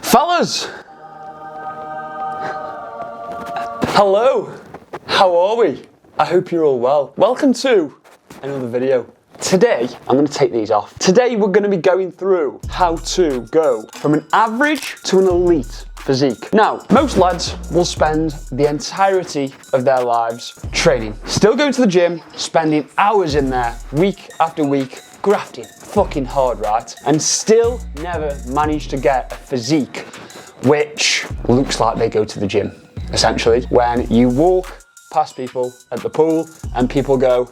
Fellas! Hello! How are we? I hope you're all well. Welcome to another video. Today, I'm going to take these off. Today we're going to be going through how to go from an average to an elite physique. Now, most lads will spend the entirety of their lives training. Still going to the gym, spending hours in there, week after week, grafting fucking hard, right? And still never manage to get a physique which looks like they go to the gym, essentially. When you walk past people at the pool and people go,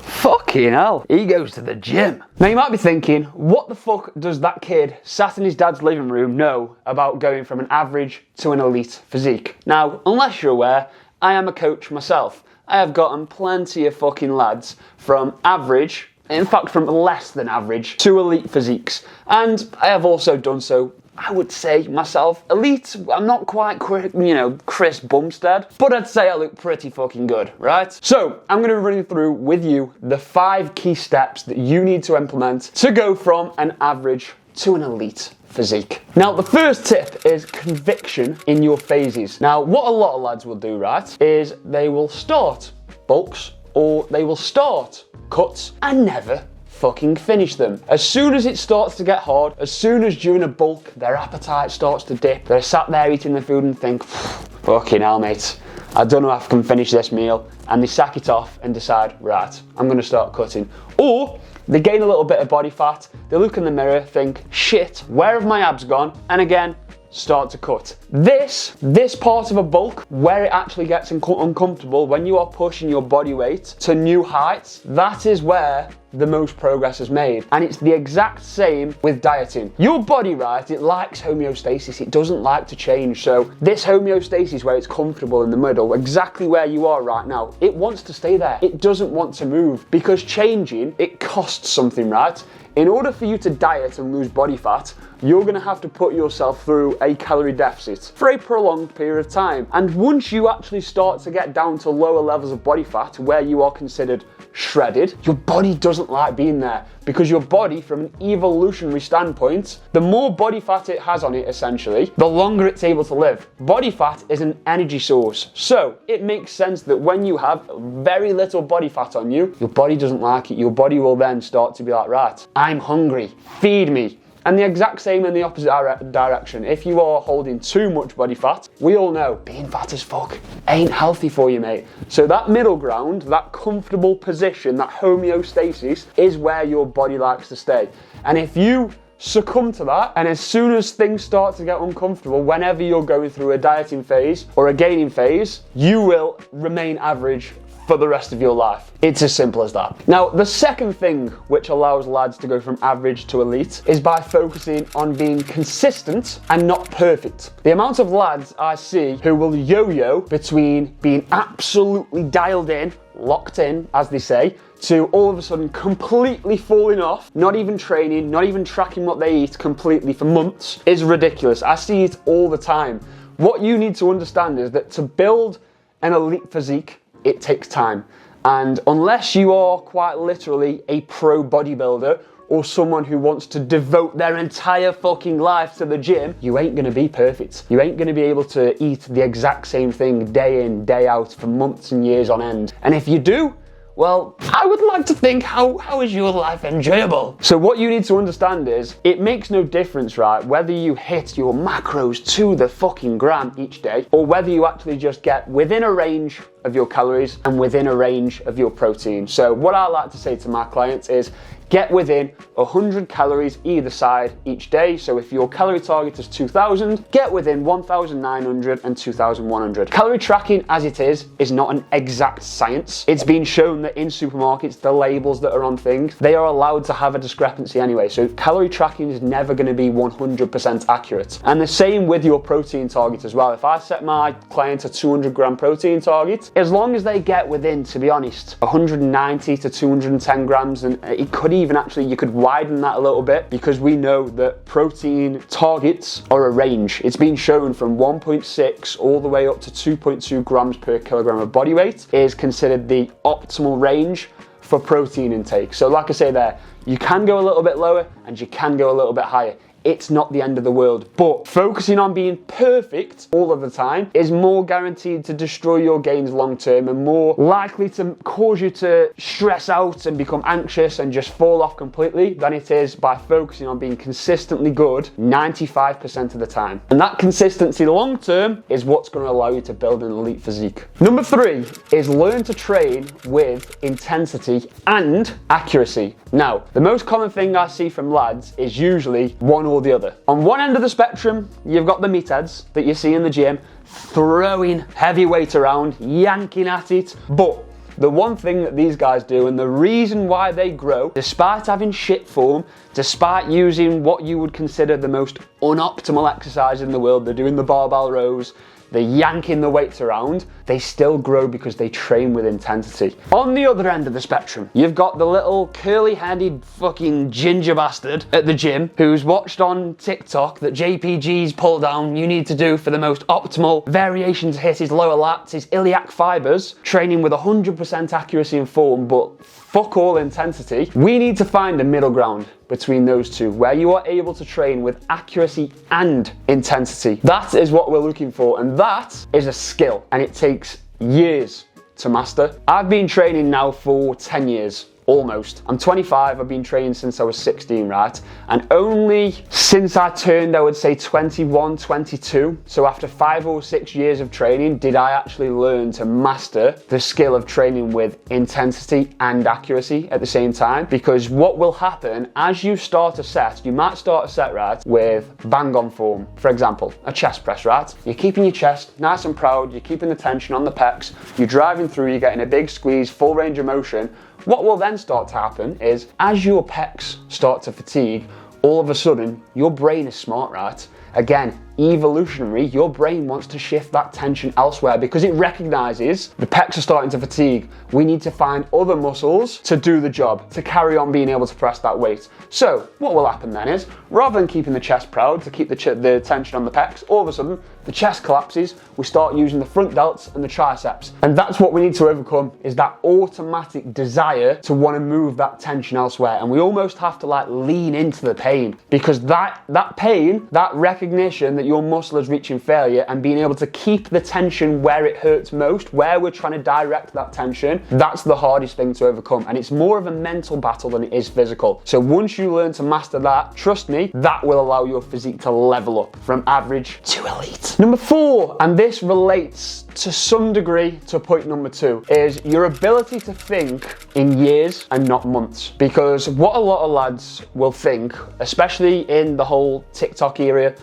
fucking hell, he goes to the gym. Now you might be thinking, what the fuck does that kid sat in his dad's living room know about going from an average to an elite physique? Now, unless you're aware, I am a coach myself. I have gotten plenty of fucking lads from average, in fact from less than average, to elite physiques. And I have also done so, I would say myself, elite. I'm not quite, Chris Bumstead, but I'd say I look pretty fucking good, right? So I'm going to be running through with you the 5 key steps that you need to implement to go from an average to an elite physique. Now, the first tip is conviction in your phases. Now, what a lot of lads will do, right, is they will start bulks or they will start cuts and never fucking finish them. As soon as it starts to get hard, as soon as during a bulk their appetite starts to dip, they're sat there eating the food and think, fucking hell mate, I don't know if I can finish this meal, and they sack it off and decide, right, I'm going to start cutting. Or they gain a little bit of body fat, they look in the mirror, think, shit, where have my abs gone? And again, start to cut. This part of a bulk, where it actually gets uncomfortable, when you are pushing your body weight to new heights, that is where the most progress is made. And it's the exact same with dieting. Your body, right, it likes homeostasis, it doesn't like to change. So this homeostasis where it's comfortable in the middle, exactly where you are right now, it wants to stay there. It doesn't want to move, because changing, it costs something, right? In order for you to diet and lose body fat, you're going to have to put yourself through a calorie deficit for a prolonged period of time. And once you actually start to get down to lower levels of body fat where you are considered shredded, your body doesn't like being there, because your body, from an evolutionary standpoint, the more body fat it has on it, essentially, the longer it's able to live. Body fat is an energy source, so it makes sense that when you have very little body fat on you, your body doesn't like it. Your body will then start to be like, right, I'm hungry, feed me. And the exact same in the opposite direction. If you are holding too much body fat, we all know being fat as fuck ain't healthy for you, mate. So that middle ground, that comfortable position, that homeostasis is where your body likes to stay. And if you succumb to that, and as soon as things start to get uncomfortable, whenever you're going through a dieting phase or a gaining phase, you will remain average for the rest of your life. It's as simple as that. Now, the second thing which allows lads to go from average to elite is by focusing on being consistent and not perfect. The amount of lads I see who will yo-yo between being absolutely dialed in, locked in, as they say, to all of a sudden completely falling off, not even training, not even tracking what they eat completely for months, is ridiculous. I see it all the time. What you need to understand is that to build an elite physique, it takes time. And unless you are quite literally a pro bodybuilder or someone who wants to devote their entire fucking life to the gym, you ain't gonna be perfect. You ain't gonna be able to eat the exact same thing day in, day out for months and years on end. And if you do, well, I would like to think, how is your life enjoyable? So what you need to understand is, it makes no difference, right, whether you hit your macros to the fucking gram each day, or whether you actually just get within a range of your calories and within a range of your protein. So what I like to say to my clients is, get within 100 calories either side each day. So if your calorie target is 2,000, get within 1,900 and 2,100. Calorie tracking, as it is not an exact science. It's been shown that in supermarkets, the labels that are on things, they are allowed to have a discrepancy anyway. So calorie tracking is never going to be 100% accurate. And the same with your protein target as well. If I set my client a 200 gram protein target, as long as they get within, to be honest, 190 to 210 grams, and it could even actually, you could widen that a little bit, because we know that protein targets are a range. It's been shown from 1.6 all the way up to 2.2 grams per kilogram of body weight is considered the optimal range for protein intake. So like I say there, you can go a little bit lower and you can go a little bit higher. it's not the end of the world. But focusing on being perfect all of the time is more guaranteed to destroy your gains long term and more likely to cause you to stress out and become anxious and just fall off completely than it is by focusing on being consistently good 95% of the time. And that consistency long term is what's going to allow you to build an elite physique. Number 3 is learn to train with intensity and accuracy. Now, the most common thing I see from lads is usually one or the other. On one end of the spectrum, you've got the meatheads that you see in the gym throwing heavy weight around, yanking at it, but the one thing that these guys do, and the reason why they grow, despite having shit form, despite using what you would consider the most unoptimal exercise in the world, they're doing the barbell rows, they're yanking the weights around, they still grow because they train with intensity. On the other end of the spectrum, you've got the little curly-headed fucking ginger bastard at the gym who's watched on TikTok that JPG's pull down you need to do for the most optimal variation to hit his lower lats, his iliac fibers, training with 100% accuracy and form, but fuck all intensity. We need to find a middle ground between those two, where you are able to train with accuracy and intensity. That is what we're looking for, and that is a skill, and it takes years to master. I've been training now for 10 years. Almost. I'm 25, I've been training since I was 16, right? And only since I turned, I would say 21, 22, so after 5 or 6 years of training, did I actually learn to master the skill of training with intensity and accuracy at the same time. Because what will happen as you start a set, you might start a set, right, with bang on form. For example, a chest press, right? You're keeping your chest nice and proud, you're keeping the tension on the pecs, you're driving through, you're getting a big squeeze, full range of motion. What will then start to happen is, as your pecs start to fatigue, all of a sudden, your brain is smart, right? Again, evolutionary, your brain wants to shift that tension elsewhere because it recognizes the pecs are starting to fatigue. We need to find other muscles to do the job, to carry on being able to press that weight. So what will happen then is, rather than keeping the chest proud to keep the tension on the pecs, all of a sudden the chest collapses, we start using the front delts and the triceps. And that's what we need to overcome, is that automatic desire to want to move that tension elsewhere. And we almost have to like lean into the pain, because that pain, that recognition that your muscle is reaching failure and being able to keep the tension where it hurts most, where we're trying to direct that tension, that's the hardest thing to overcome. And it's more of a mental battle than it is physical. So once you learn to master that, trust me, that will allow your physique to level up from average to elite. Number 4, and this relates to some degree to point number 2, is your ability to think in years and not months. Because what a lot of lads will think, especially in the whole TikTok era,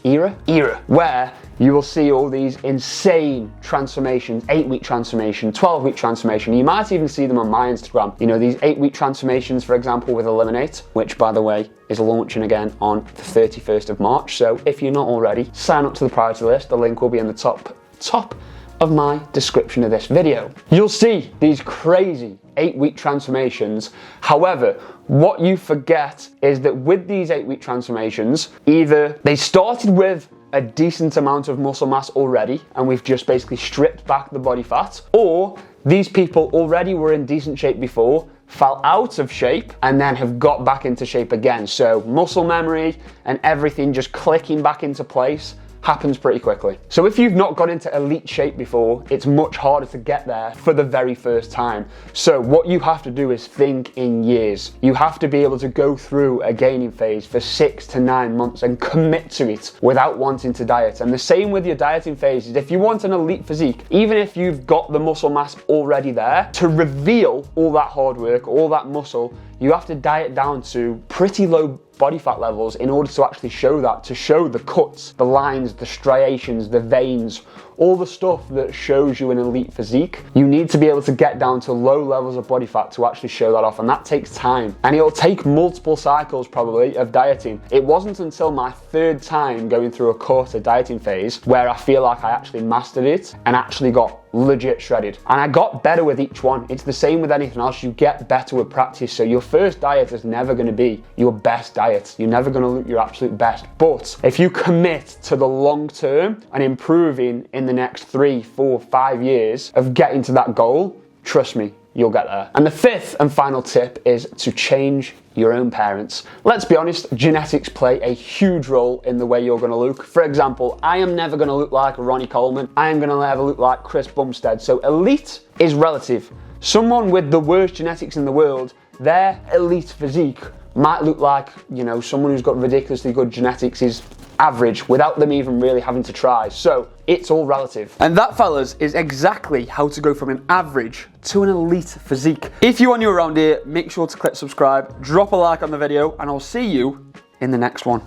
where you will see all these insane transformations, 8-week transformation, 12-week transformation. You might even see them on my Instagram. You know, these 8-week transformations, for example, with Eliminate, which by the way, is launching again on the 31st of March. So if you're not already, sign up to the priority list. The link will be in the top of my description of this video. You'll see these crazy 8-week transformations. However, what you forget is that with these 8-week transformations, either they started with a decent amount of muscle mass already, and we've just basically stripped back the body fat, or these people already were in decent shape before, fell out of shape, and then have got back into shape again. So muscle memory and everything just clicking back into place happens pretty quickly. So if you've not got into elite shape before, it's much harder to get there for the very first time. So what you have to do is think in years. You have to be able to go through a gaining phase for 6 to 9 months and commit to it without wanting to diet. And the same with your dieting phases. If you want an elite physique, even if you've got the muscle mass already there, to reveal all that hard work, all that muscle, you have to diet down to pretty low body fat levels in order to actually show that, to show the cuts, the lines, the striations, the veins, all the stuff that shows you an elite physique. You need to be able to get down to low levels of body fat to actually show that off, and that takes time. And it'll take multiple cycles probably of dieting. It wasn't until my 3rd time going through a quarter dieting phase where I feel like I actually mastered it and actually got legit shredded. And I got better with each one. It's the same with anything else. You get better with practice. So your first diet is never going to be your best diet. You're never going to look your absolute best. But if you commit to the long term and improving in the next 3, 4, 5 years of getting to that goal, trust me, you'll get there. And the fifth and final tip is to change your own parents. Let's be honest, genetics play a huge role in the way you're gonna look. For example, I am never gonna look like Ronnie Coleman. I am gonna never look like Chris Bumstead. So elite is relative. Someone with the worst genetics in the world, their elite physique might look like, you know, someone who's got ridiculously good genetics is average without them even really having to try. So it's all relative. And that, fellas, is exactly how to go from an average to an elite physique. If you are new around here, make sure to click subscribe, drop a like on the video, and I'll see you in the next one.